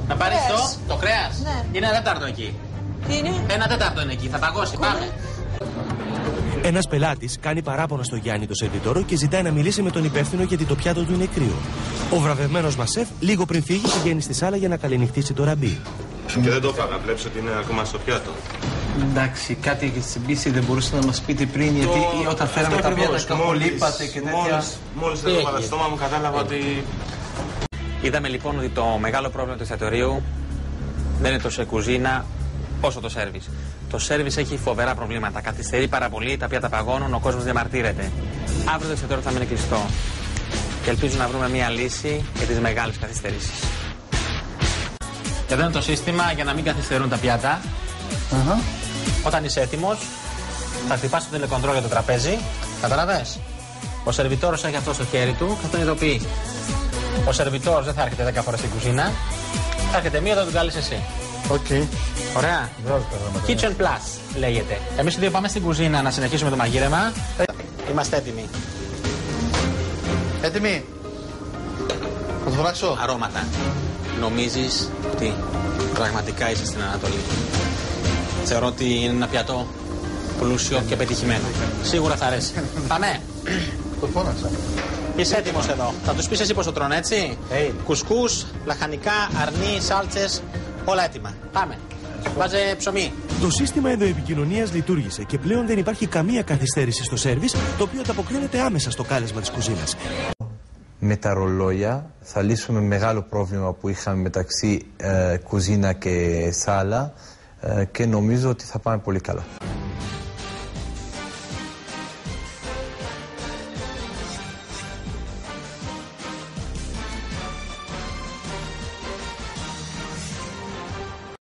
Να πάρεις το κρέας. Ναι. Είναι 1/4 εκεί. Τι είναι? 1/4 είναι εκεί. Θα παγώσει. Πάμε. Ένας πελάτης κάνει παράπονα στο Γιάννη το σερβιτόρο και ζητάει να μιλήσει με τον υπεύθυνο γιατί το πιάτο του είναι κρύο. Ο βραβευμένος μας σεφ λίγο πριν φύγει πηγαίνει στη σάλα για να καληνυχτήσει το ραμπί. Και δεν το έφαγα, βλέπεις ότι είναι ακόμα στο πιάτο. Εντάξει, κάτι έχει συμπήσει, δεν μπορούσατε να μας πείτε πριν, γιατί όταν φέραμε τα πιάτα καπολείπατε και τέτοια. Μόλις δεν το έβαλα στο στόμα μου κατάλαβα ότι... Είδαμε λοιπόν ότι το μεγάλο πρόβλημα του εστιατορίου δεν είναι τόσο η κουζίνα όσο το σέρβις. Το σέρβις έχει φοβερά προβλήματα. Καθυστερεί πάρα πολύ, τα πιάτα παγώνουν, ο κόσμος διαμαρτύρεται. Αύριο το εστιατόριο θα μείνει κλειστό. Και ελπίζω να βρούμε μια λύση για τις μεγάλες καθυστερήσεις. Και εδώ είναι το σύστημα για να μην καθυστερούν τα πιάτα. Όταν είσαι έτοιμος, θα χτυπάς το τηλεκοντρόλ για το τραπέζι. Καταλαβες. Ο σερβιτόρος έχει αυτό στο χέρι του και τον ειδοποιεί. Ο σερβιτόρος δεν θα έρχεται 10 φορές στην κουζίνα. Θα έρχεται μία, θα τον καλείς εσύ. Οκ. Ωραία. Kitchen Plus λέγεται. Εμείς οι δύο πάμε στην κουζίνα να συνεχίσουμε το μαγείρεμα. Είμαστε έτοιμοι. Έτοιμοι. Θα το φράξω. Αρώματα. Νομίζεις ότι πραγματικά είσαι στην Ανατολή? Θεωρώ ότι είναι ένα πιατό πλούσιο και πετυχημένο. Σίγουρα θα αρέσει. Πάμε. Το φώναξα. Είσαι έτοιμος εδώ. Θα τους πεις εσύ πώς το τρώνε, έτσι. Κουσκούς, λαχανικά, αρνί, σάλτσες, όλα έτοιμα. Πάμε. Βάζε ψωμί. Το σύστημα ενδοεπικοινωνίας λειτουργήσε και πλέον δεν υπάρχει καμία καθυστέρηση στο σέρβις, το οποίο ανταποκρίνεται άμεσα στο κάλεσμα της κουζίνας. Με τα ρολόγια θα λύσουμε μεγάλο πρόβλημα που είχαμε μεταξύ κουζίνα και σάλα και νομίζω ότι θα πάμε πολύ καλά.